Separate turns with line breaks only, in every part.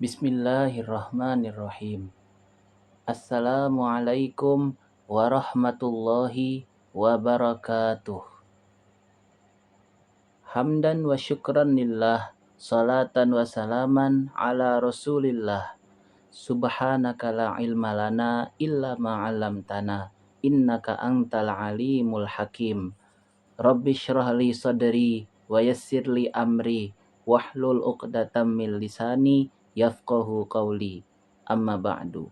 Bismillahirrahmanirrahim. Assalamualaikum warahmatullahi wabarakatuh. Hamdan wa syukran lillah, salatan wa salaman ala rasulillah. Subhanaka la ilma lana illa ma 'allamtana, innaka antal alimul hakim. Rabbi syrah li sadri wa yassir li amri wahlul 'uqdatam min lisani yafqahu qawli. Amma ba'du.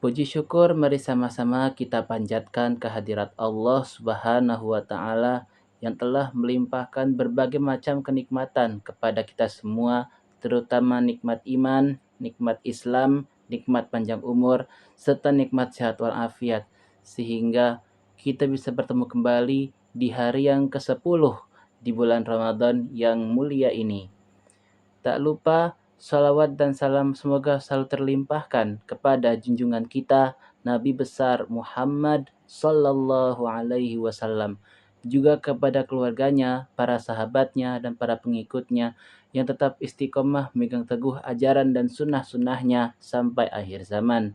Puji syukur mari sama-sama kita panjatkan kehadirat Allah Subhanahu wa taala yang telah melimpahkan berbagai macam kenikmatan kepada kita semua, terutama nikmat iman, nikmat Islam, nikmat panjang umur, serta nikmat sehat walafiat, sehingga kita bisa bertemu kembali di hari yang ke-10 di bulan Ramadan yang mulia ini. Tak lupa salawat dan salam semoga selalu terlimpahkan kepada junjungan kita Nabi besar Muhammad sallallahu alaihi wasallam, juga kepada keluarganya, para sahabatnya, dan para pengikutnya yang tetap istiqomah memegang teguh ajaran dan sunnah-sunnahnya sampai akhir zaman.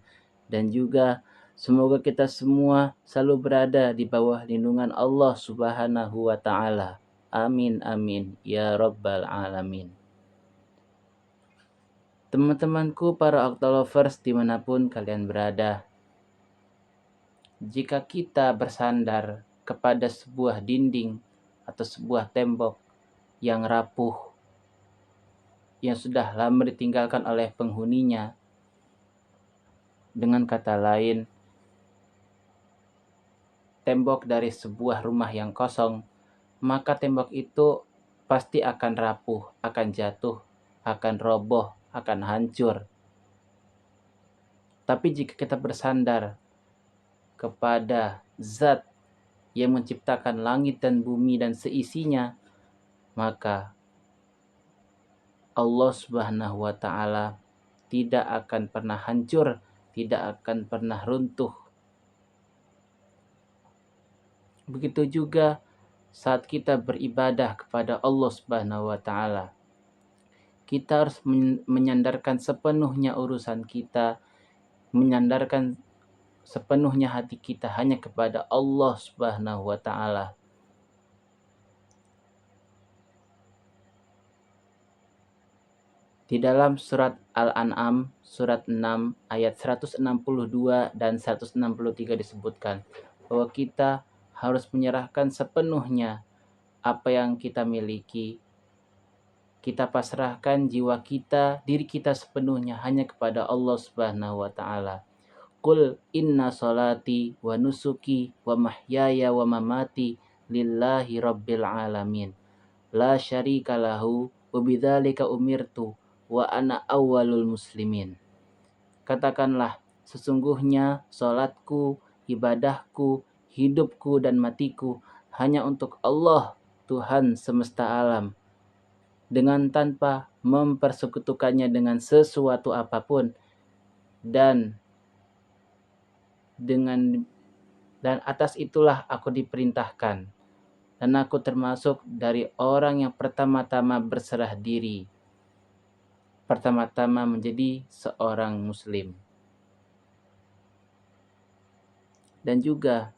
Dan juga semoga kita semua selalu berada di bawah lindungan Allah Subhanahu wa ta'ala. Amin amin ya rabbal alamin. Teman-temanku para Octolovers dimanapun kalian berada, jika kita bersandar kepada sebuah dinding atau sebuah tembok yang rapuh, yang sudah lama ditinggalkan oleh penghuninya, dengan kata lain, tembok dari sebuah rumah yang kosong, maka tembok itu pasti akan rapuh, akan jatuh, akan roboh, akan hancur. Tapi jika kita bersandar kepada zat yang menciptakan langit dan bumi dan seisinya, maka Allah Subhanahu wa ta'ala tidak akan pernah hancur, tidak akan pernah runtuh. Begitu juga saat kita beribadah kepada Allah Subhanahu wa ta'ala, kita harus menyandarkan sepenuhnya urusan kita, menyandarkan sepenuhnya hati kita hanya kepada Allah Subhanahu wa ta'ala. Di dalam surat Al-An'am, surat 6, ayat 162 dan 163 disebutkan bahwa kita harus menyerahkan sepenuhnya apa yang kita miliki. Kita pasrahkan jiwa kita, diri kita sepenuhnya hanya kepada Allah Subhanahu wa ta'ala. Qul inna salati wa nusuki wa mahyaya wa mamati lillahi rabbil alamin. La syarika lahu wa bidzalika umirtu wa ana awwalul muslimin. Katakanlah, sesungguhnya salatku, ibadahku, hidupku dan matiku hanya untuk Allah, Tuhan semesta alam, dengan tanpa mempersekutukannya dengan sesuatu apapun, dan atas itulah aku diperintahkan, dan aku termasuk dari orang yang pertama-tama berserah diri, pertama-tama menjadi seorang muslim. Dan juga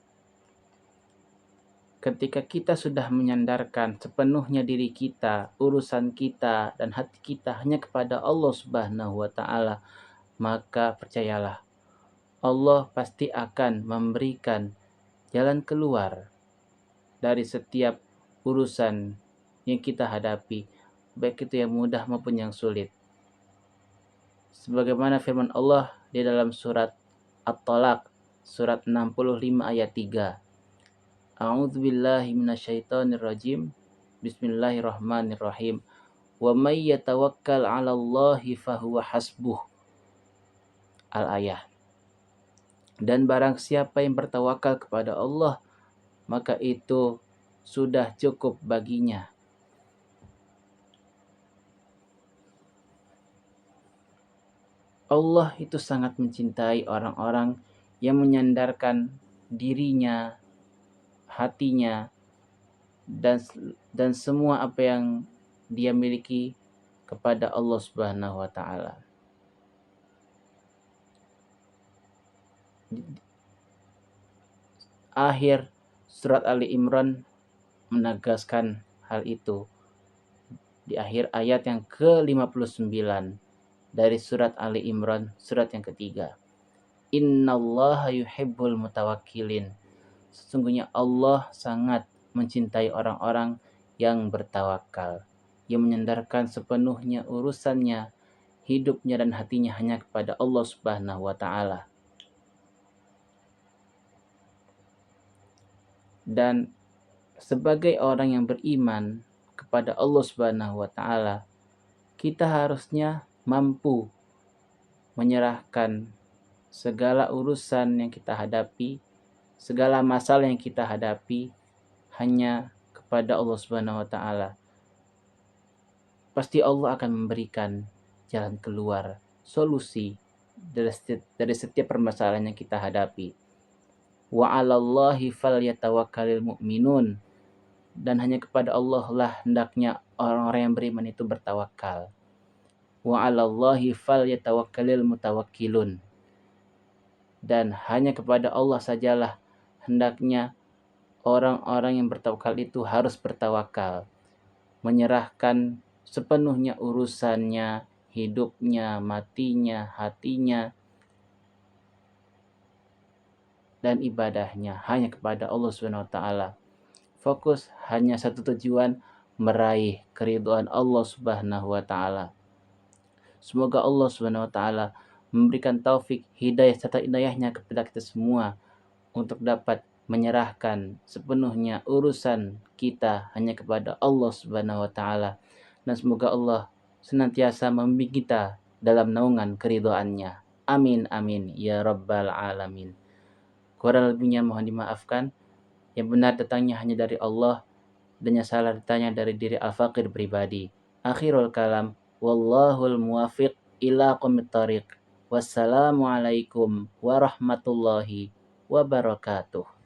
ketika kita sudah menyandarkan sepenuhnya diri kita, urusan kita, dan hati kita hanya kepada Allah Subhanahu wa ta'ala, maka percayalah, Allah pasti akan memberikan jalan keluar dari setiap urusan yang kita hadapi, baik itu yang mudah maupun yang sulit. Sebagaimana firman Allah di dalam surat At-Talaq, surat 65 ayat 3. A'udzubillahi minasyaitonirrajim. Bismillahirrahmanirrahim. Wa may yatawakkal 'alallahi fahuwa hasbuh. Al-ayah. Dan barang siapa yang bertawakal kepada Allah, maka itu sudah cukup baginya. Allah itu sangat mencintai orang-orang yang menyandarkan dirinya, hatinya, dan semua apa yang dia miliki kepada Allah Subhanahu wa taala. Akhir surat Ali Imran menegaskan hal itu di akhir ayat yang ke-59 dari surat Ali Imran, surat yang ketiga. Innallaha yuhibbul mutawakkilin. Sesungguhnya Allah sangat mencintai orang-orang yang bertawakal, yang menyandarkan sepenuhnya urusannya, hidupnya dan hatinya hanya kepada Allah Subhanahu wa taala. Dan sebagai orang yang beriman kepada Allah Subhanahu wa taala, kita harusnya mampu menyerahkan segala urusan yang kita hadapi, segala masalah yang kita hadapi hanya kepada Allah Subhanahu wa taala. Pasti Allah akan memberikan jalan keluar, solusi dari setiap permasalahan yang kita hadapi. Wa 'alallahi falyatawakkalul mu'minun. Dan hanya kepada Allah lah hendaknya orang-orang yang beriman itu bertawakal. Wa 'alallahi falyatawakkalul mutawakkilun. Dan hanya kepada Allah sajalah hendaknya orang-orang yang bertawakal itu harus bertawakal, menyerahkan sepenuhnya urusannya, hidupnya, matinya, hatinya, dan ibadahnya hanya kepada Allah Subhanahu wa taala. Fokus hanya satu tujuan, meraih keridhaan Allah Subhanahu wa taala. Semoga Allah Subhanahu wa taala memberikan taufik, hidayah serta inayahnya kepada kita semua untuk dapat menyerahkan sepenuhnya urusan kita hanya kepada Allah Subhanahu wa taala. Dan semoga Allah senantiasa membimbing kita dalam naungan keridhaannya. Amin amin ya rabbal alamin. Kurang lebihnya mohon dimaafkan. Yang benar datangnya hanya dari Allah, dan yang salah datangnya dari diri al-faqir pribadi. Akhirul kalam, wallahul muwafiq ila aqwamit thariq. Wassalamualaikum warahmatullahi wabarakatuh.